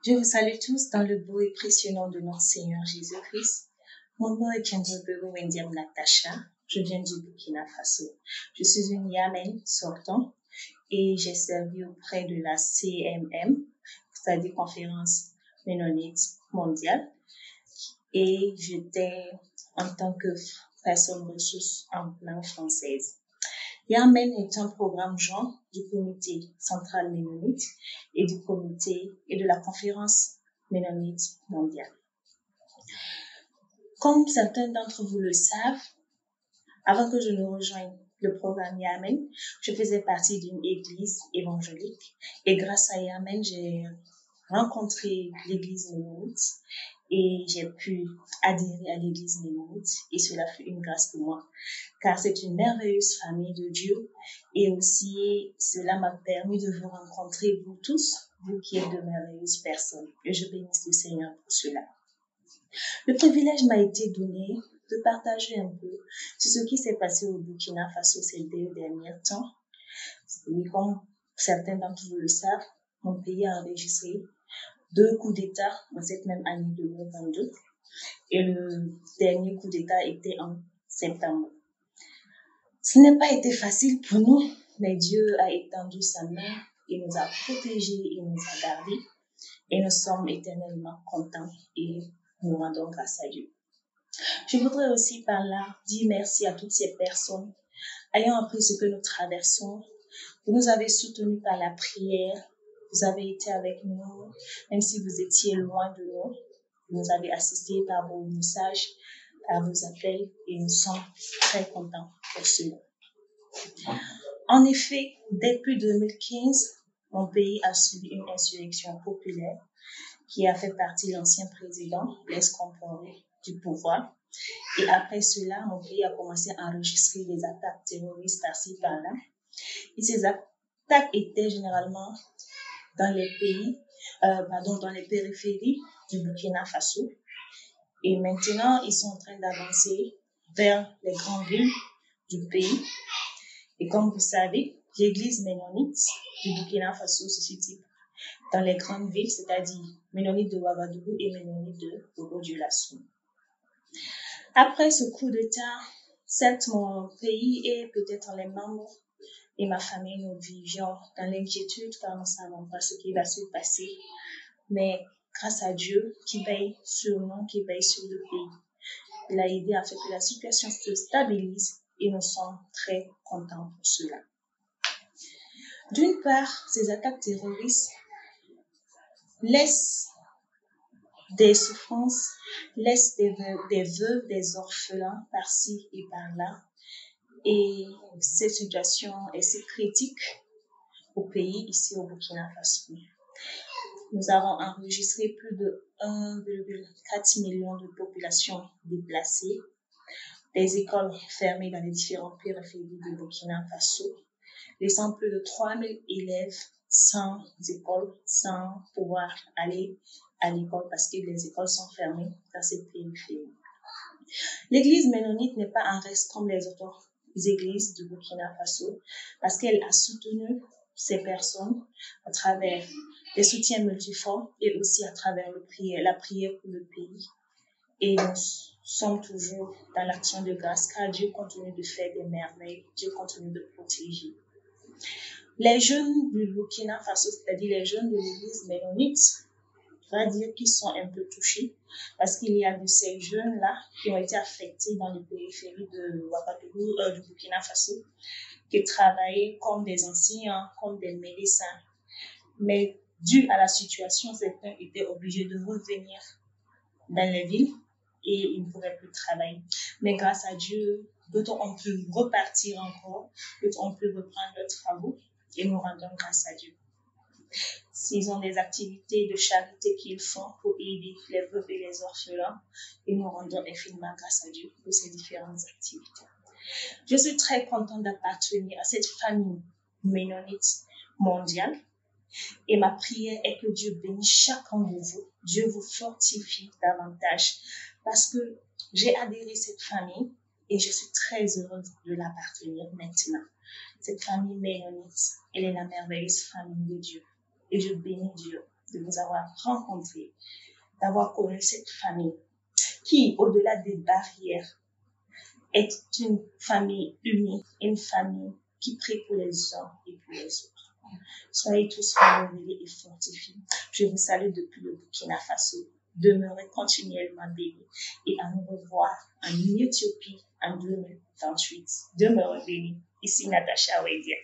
Je vous salue tous dans le beau et précieux nom de notre Seigneur Jésus-Christ. Mon nom est Kendra Wendiam Natacha. Je viens du Burkina Faso. Je suis une Yamen sortant et j'ai servi auprès de la CMM, c'est-à-dire Conférence Ménonite Mondiale. Et j'étais en tant que personne ressource en langue française. Yamen est un programme joint du comité central ménonite et du comité et de la conférence ménonite mondiale. Comme certains d'entre vous le savent, avant que je ne rejoigne le programme Yamen, je faisais partie d'une église évangélique et grâce à Yamen, j'ai rencontré l'église ménonite et j'ai pu adhérer à l'église ménonite et cela fut une grâce pour moi car c'est une merveilleuse famille de Dieu et aussi cela m'a permis de vous rencontrer vous tous, vous qui êtes de merveilleuses personnes et je bénis le Seigneur pour cela. Le privilège m'a été donné de partager un peu sur ce qui s'est passé au Burkina Faso ces 2 derniers temps. Et comme certains d'entre vous le savent, mon pays a enregistré 2 coups d'État dans cette même année 2022 et le dernier coup d'État était en septembre. Ce n'a pas été facile pour nous, mais Dieu a étendu sa main, il nous a protégés, il nous a gardés et nous sommes éternellement contents et nous rendons grâce à Dieu. Je voudrais aussi par là dire merci à toutes ces personnes ayant appris ce que nous traversons. Vous nous avez soutenus par la prière, vous avez été avec nous, même si vous étiez loin de nous. Vous nous avez assistés par vos messages, par vos appels et nous sommes très contents pour cela. En effet, depuis 2015, mon pays a subi une insurrection populaire qui a fait partie de l'ancien président Blaise Compaoré du pouvoir. Et après cela, mon pays a commencé à enregistrer des attaques terroristes par-ci par-là. Et ces attaques étaient généralement dans les dans les périphéries du Burkina Faso. Et maintenant, ils sont en train d'avancer vers les grandes villes du pays. Et comme vous savez, l'église ménonite du Burkina Faso se situe dans les grandes villes, c'est-à-dire ménonite de Ouagadougou et ménonite de Bobo-Dioulasso. Après ce coup d'État, certes, mon pays et peut-être les membres et ma famille, nous vivions dans l'inquiétude car nous ne savons pas ce qui va se passer. Mais grâce à Dieu qui veille sur nous, qui veille sur le pays, il a aidé à faire que la situation se stabilise et nous sommes très contents pour cela. D'une part, ces attaques terroristes laissent des souffrances, laissent des veuves, des orphelins par-ci et par-là. Et cette situation est si critique au pays, ici au Burkina Faso. Nous avons enregistré plus de 1,4 million de populations déplacées, des écoles fermées dans les différentes périphéries du Burkina Faso, laissant plus de 3000 élèves sans école, sans pouvoir aller à l'école parce que les écoles sont fermées dans ces périphéries. L'église ménonite n'est pas en reste comme les autres églises du Burkina Faso parce qu'elle a soutenu ces personnes à travers des soutiens multiformes et aussi à travers la prière pour le pays. Et nous sommes toujours dans l'action de grâce car Dieu continue de faire des merveilles, Dieu continue de protéger. Les jeunes du Burkina Faso, c'est-à-dire les jeunes de l'église ménonite, on va dire qu'ils sont un peu touchés parce qu'il y a de ces jeunes-là qui ont été affectés dans les périphéries de Ouagadougou, du Burkina Faso, qui travaillaient comme des enseignants, comme des médecins. Mais dû à la situation, certains étaient obligés de revenir dans les villes et ils ne pourraient plus travailler. Mais grâce à Dieu, d'autres ont pu repartir encore, d'autres ont pu reprendre leurs travaux et nous rendons grâce à Dieu. S'ils ont des activités de charité qu'ils font pour aider les veuves et les orphelins, et nous rendons infiniment grâce à Dieu pour ces différentes activités. Je suis très contente d'appartenir à cette famille ménonite mondiale et ma prière est que Dieu bénisse chacun de vous, Dieu vous fortifie davantage parce que j'ai adhéré à cette famille et je suis très heureuse de l'appartenir maintenant. Cette famille ménonite, elle est la merveilleuse famille de Dieu. Et je bénis Dieu de vous avoir rencontré, d'avoir connu cette famille qui, au-delà des barrières, est une famille unie, une famille qui prie pour les uns et pour les autres. Soyez tous réveillés et fortifiés. Je vous salue depuis le Burkina Faso. Demeurez continuellement bénis et à nous revoir en Éthiopie en 2028. Demeurez bénis. Ici Natacha Wedia.